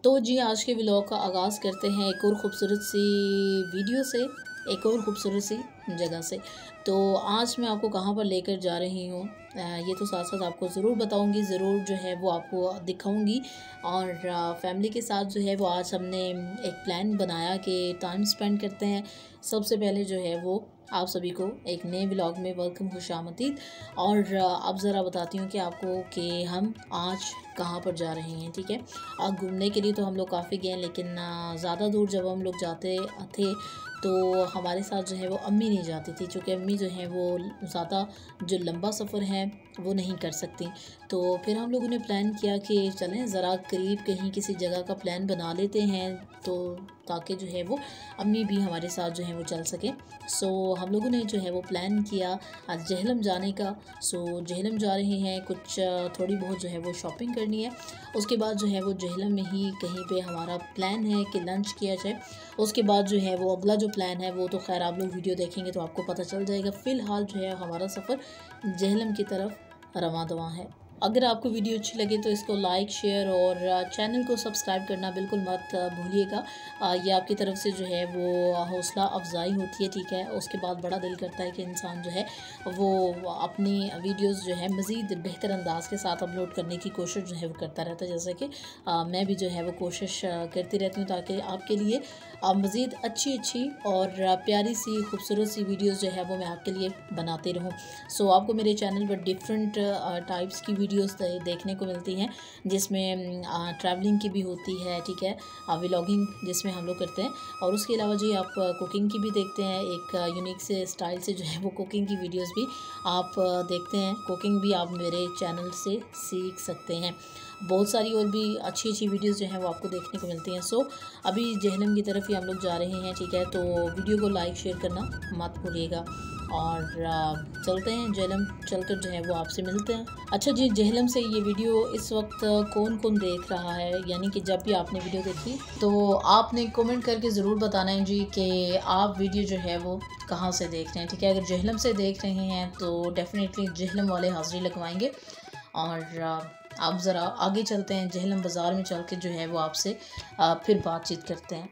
तो जी आज के व्लॉग का आगाज़ करते हैं एक और ख़ूबसूरत सी वीडियो से, एक और ख़ूबसूरत सी जगह से। तो आज मैं आपको कहाँ पर लेकर जा रही हूँ ये तो साथ साथ आपको ज़रूर बताऊँगी, ज़रूर जो है वो आपको दिखाऊँगी। और फैमिली के साथ जो है वो आज हमने एक प्लान बनाया कि टाइम स्पेंड करते हैं। सबसे पहले जो है वो आप सभी को एक नए व्लॉग में वेलकम, खुशामदीद। और अब ज़रा बताती हूँ कि आपको कि हम आज कहाँ पर जा रहे हैं। ठीक है, घूमने के लिए तो हम लोग काफ़ी गए, लेकिन ज़्यादा दूर जब हम लोग जाते थे तो हमारे साथ जो है वो अम्मी नहीं जाती थी, क्योंकि अम्मी जो है वो ज़्यादा जो लंबा सफ़र है वो नहीं कर सकती। तो फिर हम लोगों ने प्लान किया कि चलें ज़रा करीब कहीं किसी जगह का प्लान बना लेते हैं, तो ताकि जो है वो अम्मी भी हमारे साथ जो है वो चल सकें। सो हम लोगों ने जो है वो प्लान किया आज जहलम जाने का। सो जहलम जा रहे हैं, कुछ थोड़ी बहुत जो है वो शॉपिंग करनी है। उसके बाद जो है वो जहलम में ही कहीं पे हमारा प्लान है कि लंच किया जाए। उसके बाद जो है वो अगला जो प्लान है वो तो खैर आप लोग वीडियो देखेंगे तो आपको पता चल जाएगा। फ़िलहाल जो है हमारा सफ़र जहलम की तरफ रवां दवां है। अगर आपको वीडियो अच्छी लगे तो इसको लाइक, शेयर और चैनल को सब्सक्राइब करना बिल्कुल मत भूलिएगा। ये आपकी तरफ से जो है वो हौसला अफजाई होती है। ठीक है, उसके बाद बड़ा दिल करता है कि इंसान जो है वो अपनी वीडियोस जो है मज़ीद बेहतर अंदाज के साथ अपलोड करने की कोशिश जो है वो करता रहता है। जैसे कि मैं भी जो है वो कोशिश करती रहती हूँ ताकि आपके लिए मज़ीद अच्छी और प्यारी सी खूबसूरत सी वीडियोस जो है वो मैं आपके लिए बनाती रहूँ। सो आपको मेरे चैनल पर डिफरेंट टाइप्स की वीडियोस देखने को मिलती हैं, जिसमें ट्रैवलिंग की भी होती है। ठीक है, व्लॉगिंग जिसमें हम लोग करते हैं, और उसके अलावा जी आप कुकिंग की भी देखते हैं। एक यूनिक से स्टाइल से जो है वो कुकिंग की वीडियोस भी आप देखते हैं। कुकिंग भी आप मेरे चैनल से सीख सकते हैं। बहुत सारी और भी अच्छी वीडियोस जो हैं वो आपको देखने को मिलती हैं। सो अभी जहलम की तरफ ही हम लोग जा रहे हैं। ठीक है, तो वीडियो को लाइक शेयर करना मत भूलिएगा और चलते हैं जहलम, चलकर जो है वो आपसे मिलते हैं। अच्छा जी, जहलम से ये वीडियो इस वक्त कौन कौन देख रहा है, यानी कि जब भी आपने वीडियो देखी तो आपने कमेंट करके ज़रूर बताना है जी कि आप वीडियो जो है वो कहाँ से देख रहे हैं। ठीक है, अगर जहलम से देख रहे हैं तो डेफ़िनेटली जहलम वाले हाज़िरी लगवाएंगे। और आप ज़रा आगे चलते हैं, जहलम बाज़ार में चल के जो है वो आपसे फिर बातचीत करते हैं।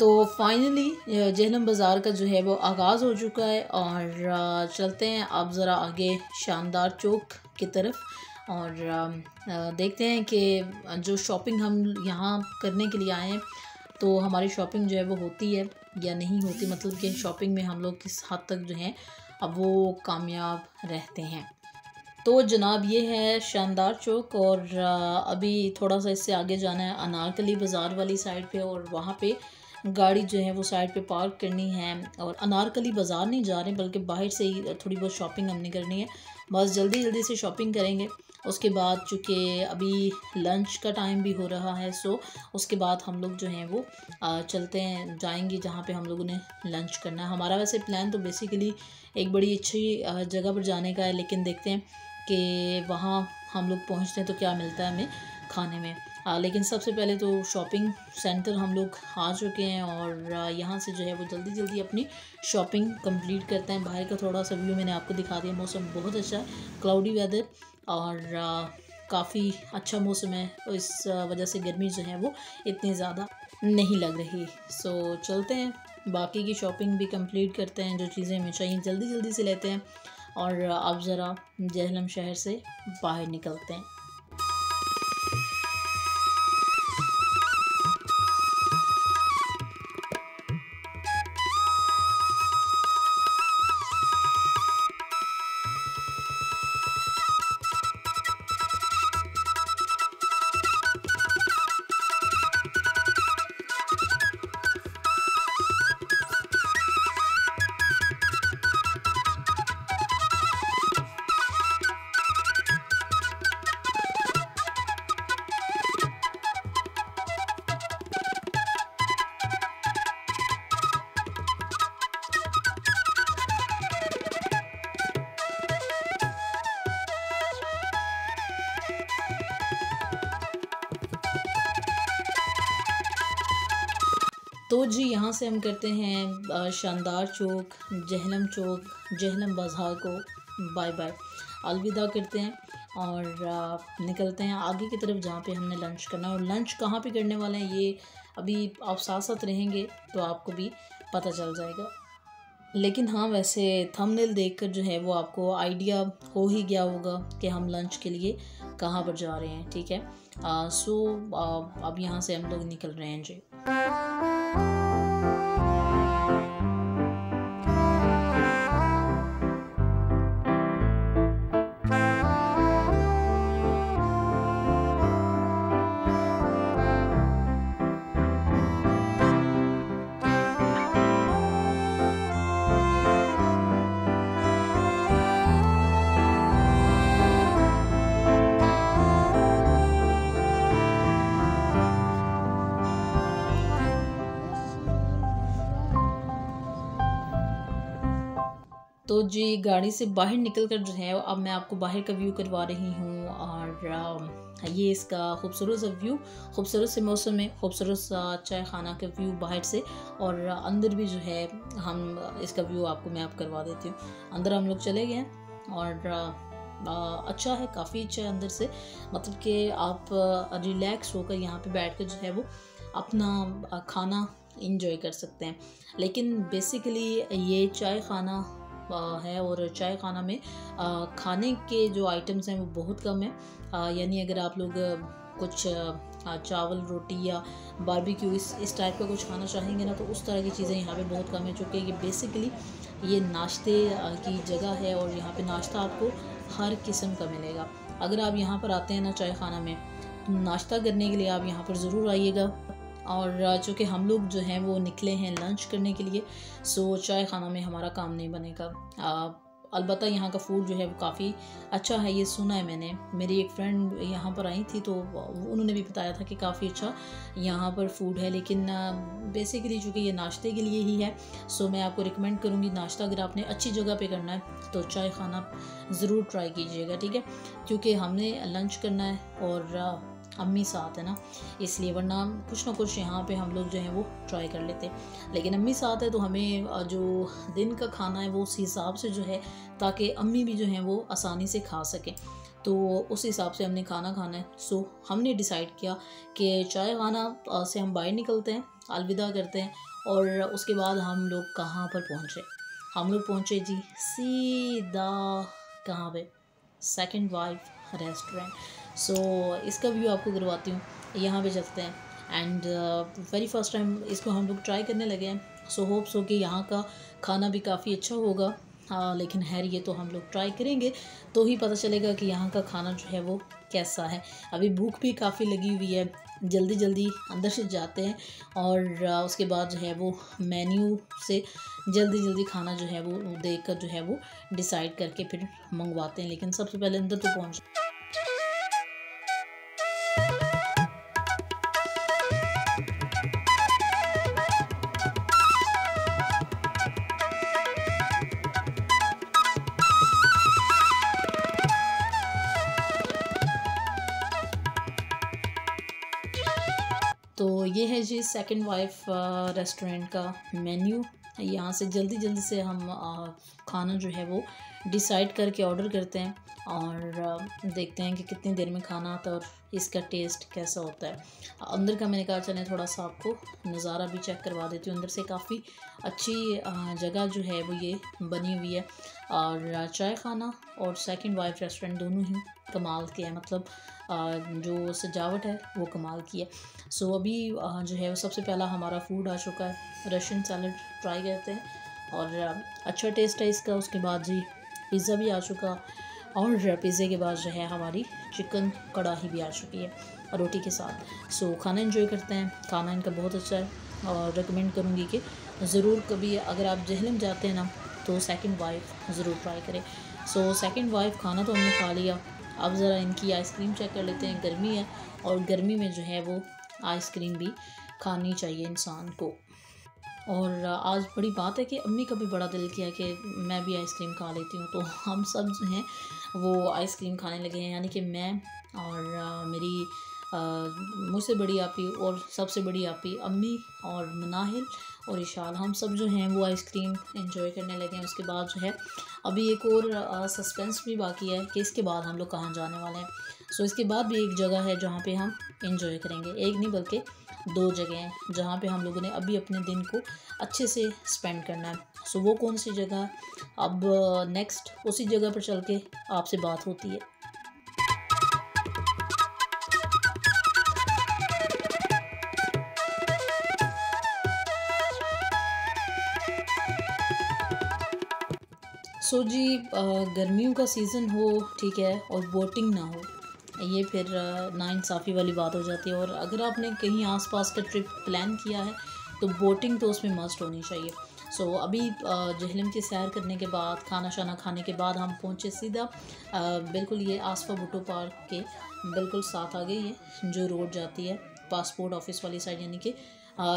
तो फाइनली जहलम बाज़ार का जो है वो आगाज़ हो चुका है और चलते हैं अब ज़रा आगे शानदार चौक की तरफ। और देखते हैं कि जो शॉपिंग हम यहाँ करने के लिए आए हैं तो हमारी शॉपिंग जो है वो होती है या नहीं होती, मतलब कि शॉपिंग में हम लोग किस हद तक जो है अब वो कामयाब रहते हैं। तो जनाब ये है शानदार चौक, और अभी थोड़ा सा इससे आगे जाना है अनारकली बाज़ार वाली साइड पे, और वहाँ पे गाड़ी जो है वो साइड पे पार्क करनी है। और अनारकली बाज़ार नहीं जा रहे बल्कि बाहर से ही थोड़ी बहुत शॉपिंग हमने करनी है। बस जल्दी से शॉपिंग करेंगे। उसके बाद चूँकि अभी लंच का टाइम भी हो रहा है, सो उसके बाद हम लोग जो हैं वो चलते हैं, जाएंगे जहाँ पे हम लोगों ने लंच करना है। हमारा वैसे प्लान तो बेसिकली एक बड़ी अच्छी जगह पर जाने का है, लेकिन देखते हैं कि वहाँ हम लोग पहुँचते हैं तो क्या मिलता है हमें खाने में। लेकिन सबसे पहले तो शॉपिंग सेंटर हम लोग आ चुके हैं और यहाँ से जो है वो जल्दी अपनी शॉपिंग कंप्लीट करते हैं। बाहर का थोड़ा सा व्यू मैंने आपको दिखा दिया। मौसम बहुत अच्छा है, क्लाउडी वेदर, और काफ़ी अच्छा मौसम है, तो इस वजह से गर्मी जो है वो इतनी ज़्यादा नहीं लग रही। सो चलते हैं, बाकी की शॉपिंग भी कंप्लीट करते हैं, जो चीज़ें हमें चाहिए जल्दी से लेते हैं। और अब ज़रा जहलम शहर से बाहर निकलते हैं। तो जी यहाँ से हम करते हैं शानदार चौक, जहलम बाज़ार को बाय बाय, अलविदा करते हैं और निकलते हैं आगे की तरफ जहाँ पे हमने लंच करना है। और लंच कहाँ पे करने वाले हैं ये अभी आप साथ साथ रहेंगे तो आपको भी पता चल जाएगा। लेकिन हाँ, वैसे थंबनेल देखकर जो है वो आपको आइडिया हो ही गया होगा कि हम लंच के लिए कहाँ पर जा रहे हैं। ठीक है, सो अब यहाँ से हम लोग निकल रहे हैं जी। तो जी गाड़ी से बाहर निकल कर जो है अब मैं आपको बाहर का व्यू करवा रही हूँ। और ये इसका खूबसूरत सा व्यू, खूबसूरत से मौसम में, खूबसूरत सा चाय खाना का व्यू बाहर से, और अंदर भी जो है हम इसका व्यू आपको मैं आप करवा देती हूँ। अंदर हम लोग चले गए और अच्छा है, काफ़ी अच्छा है अंदर से, मतलब कि आप रिलैक्स होकर यहाँ पे बैठ कर जो है वो अपना खाना इंजॉय कर सकते हैं। लेकिन बेसिकली ये चाय खाना है और चाय खाना में खाने के जो आइटम्स हैं वो बहुत कम है। यानी अगर आप लोग कुछ चावल रोटी या बारबेक्यू इस टाइप का कुछ खाना चाहेंगे ना तो उस तरह की चीज़ें यहाँ पे बहुत कम है, चूँकि ये बेसिकली ये नाश्ते की जगह है और यहाँ पे नाश्ता आपको हर किस्म का मिलेगा। अगर आप यहाँ पर आते हैं ना चाय खाना में, तो नाश्ता करने के लिए आप यहाँ पर ज़रूर आइएगा। और चूँकि हम लोग जो हैं वो निकले हैं लंच करने के लिए, सो चाय खाना में हमारा काम नहीं बनेगा। अलबत्ता यहाँ का फूड जो है वो काफ़ी अच्छा है, ये सुना है मैंने। मेरी एक फ्रेंड यहाँ पर आई थी तो उन्होंने भी बताया था कि काफ़ी अच्छा यहाँ पर फूड है। लेकिन बेसिकली चूँकि ये नाश्ते के लिए ही है, सो मैं आपको रिकमेंड करूँगी नाश्ता अगर आपने अच्छी जगह पे करना है तो चाय खाना ज़रूर ट्राई कीजिएगा। ठीक है, क्योंकि हमने लंच करना है और अम्मी साथ है ना, इसलिए, वरना कुछ ना कुछ यहाँ पे हम लोग जो है वो ट्राई कर लेते। लेकिन अम्मी साथ है तो हमें जो दिन का खाना है वो उस हिसाब से जो है, ताकि अम्मी भी जो है वो आसानी से खा सकें, तो उस हिसाब से हमने खाना खाना है। सो हमने डिसाइड किया कि चाय खाना से हम बाहर निकलते हैं, अलविदा करते हैं। और उसके बाद हम लोग कहाँ पर पहुँचे, हम लोग पहुँचे जी सीधा कहाँ पे, सेकंड वाइफ रेस्टोरेंट। सो इसका व्यू आपको करवाती हूँ, यहाँ पे चलते हैं। एंड वेरी फर्स्ट टाइम इसको हम लोग ट्राई करने लगे हैं, सो होप्स हो कि यहाँ का खाना भी काफ़ी अच्छा होगा। लेकिन खैर ये तो हम लोग ट्राई करेंगे तो ही पता चलेगा कि यहाँ का खाना जो है वो कैसा है। अभी भूख भी काफ़ी लगी हुई है, जल्दी जल्दी अंदर से जाते हैं और उसके बाद जो है वो मेन्यू से जल्दी जल्दी खाना जो है वो देख कर जो है वो डिसाइड करके फिर मंगवाते हैं। लेकिन सबसे पहले अंदर तो पहुँच। तो ये है जी सेकंड वाइफ रेस्टोरेंट का मेन्यू। यहाँ से जल्दी जल्दी से हम खाना जो है वो डिसाइड करके ऑर्डर करते हैं और देखते हैं कि कितनी देर में खाना आता है और इसका टेस्ट कैसा होता है। अंदर का मैंने कहा चलें थोड़ा सा आपको नज़ारा भी चेक करवा देती हूँ। अंदर से काफ़ी अच्छी जगह जो है वो ये बनी हुई है और चाय खाना और सेकंड वाइफ रेस्टोरेंट दोनों ही कमाल के हैं, मतलब जो सजावट है वो कमाल की है। सो अभी जो है वो सबसे पहला हमारा फूड आ चुका है, रशियन सैलड ट्राई करते हैं और अच्छा टेस्ट है इसका। उसके बाद जी पिज़्ज़ा भी आ चुका और पिज़्ज़े के बाद जो है हमारी चिकन कढ़ाई भी आ चुकी है रोटी के साथ। सो खाना एंजॉय करते हैं, खाना इनका बहुत अच्छा है और रिकमेंड करूँगी कि ज़रूर कभी अगर आप जहलम जाते हैं ना तो सेकंड वाइफ ज़रूर ट्राई करें। सो सेकंड वाइफ खाना तो हमने खा लिया, अब ज़रा इनकी आइसक्रीम चेक कर लेते हैं। गर्मी है और गर्मी में जो है वो आइसक्रीम भी खानी चाहिए इंसान को। और आज बड़ी बात है कि अम्मी का भी बड़ा दिल किया कि मैं भी आइसक्रीम खा लेती हूँ, तो हम सब जो हैं वो आइसक्रीम खाने लगे हैं, यानी कि मैं और मेरी मुझसे बड़ी आपी और सबसे बड़ी आपी अम्मी और मनाहिल और इशाल, हम सब जो हैं वो आइसक्रीम एंजॉय करने लगे हैं। उसके बाद जो है अभी एक और सस्पेंस भी बाकी है कि इसके बाद हम लोग कहाँ जाने वाले हैं। सो इसके बाद भी एक जगह है जहाँ पे हम एंजॉय करेंगे, एक नहीं बल्कि 2 जगह हैं जहाँ पे हम लोगों ने अभी अपने दिन को अच्छे से स्पेंड करना है। सो वो कौन सी जगह, अब नेक्स्ट उसी जगह पर चल के आपसे बात होती है। सो जी, गर्मियों का सीज़न हो, ठीक है, और बोटिंग ना हो, ये फिर नाइंसाफ़ी वाली बात हो जाती है। और अगर आपने कहीं आसपास का ट्रिप प्लान किया है तो बोटिंग तो उसमें मस्ट होनी चाहिए। सो अभी जहलम की सैर करने के बाद, खाना शाना खाने के बाद हम पहुँचे सीधा बिल्कुल ये आसफा भुट्टो पार्क के बिल्कुल साथ आ गई है जो रोड जाती है पासपोर्ट ऑफिस वाली साइड, यानी कि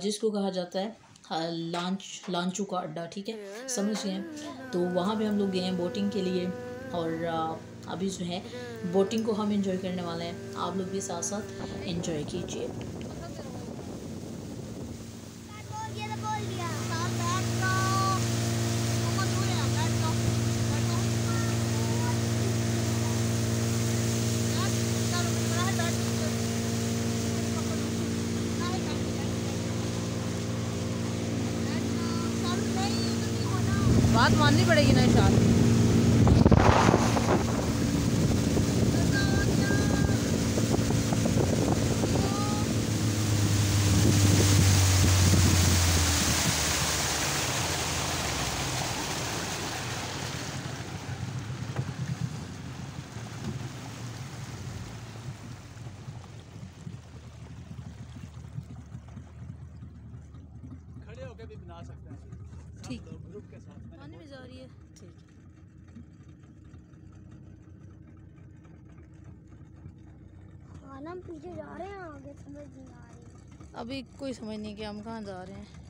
जिसको कहा जाता है लांचू का अड्डा, ठीक है, समझ गए। तो वहाँ पे हम लोग गए हैं बोटिंग के लिए और अभी जो है बोटिंग को हम एंजॉय करने वाले हैं। आप लोग भी साथ साथ एंजॉय कीजिए। बात माननी पड़ेगी ना इशाल। खड़े होकर भी बना सकते हैं, ठीक, ग्रुप के साथ पानी में जा रही है, ठीक। हम पीछे जा रहे हैं, आगे समझ नहीं आ रही। अभी कोई समझ नहीं कि हम कहाँ जा रहे हैं।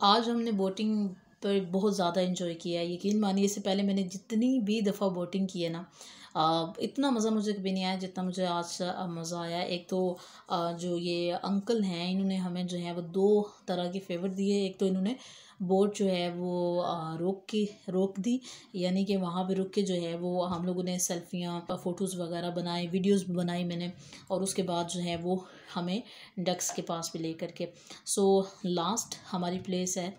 आज हमने बोटिंग पर बहुत ज़्यादा एंजॉय किया है, यकीन मानिए। इससे पहले मैंने जितनी भी दफ़ा बोटिंग की है ना, इतना मज़ा मुझे कभी नहीं आया जितना मुझे आज मज़ा आया। एक तो जो ये अंकल हैं, इन्होंने हमें जो है वो 2 तरह के फेवर दिए। एक तो इन्होंने बोट जो है वो रोक दी, यानी कि वहाँ पे रुक के जो है वो हम लोगों ने सेल्फियाँ, फ़ोटोज़ वगैरह बनाए, वीडियोज़ बनाई मैंने। और उसके बाद जो है वो हमें डक्स के पास भी ले करके। सो लास्ट हमारी प्लेस है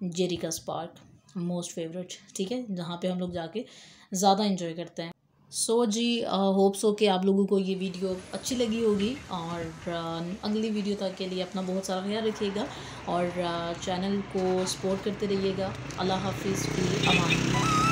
जेरिकस पार्क, मोस्ट फेवरेट, ठीक है, जहाँ पे हम लोग जाके ज़्यादा इंजॉय करते हैं। सो जी, होप सो कि आप लोगों को ये वीडियो अच्छी लगी होगी और अगली वीडियो तक के लिए अपना बहुत सारा ख्याल रखिएगा और चैनल को सपोर्ट करते रहिएगा। अल्लाह हाफिज़, फी अमान।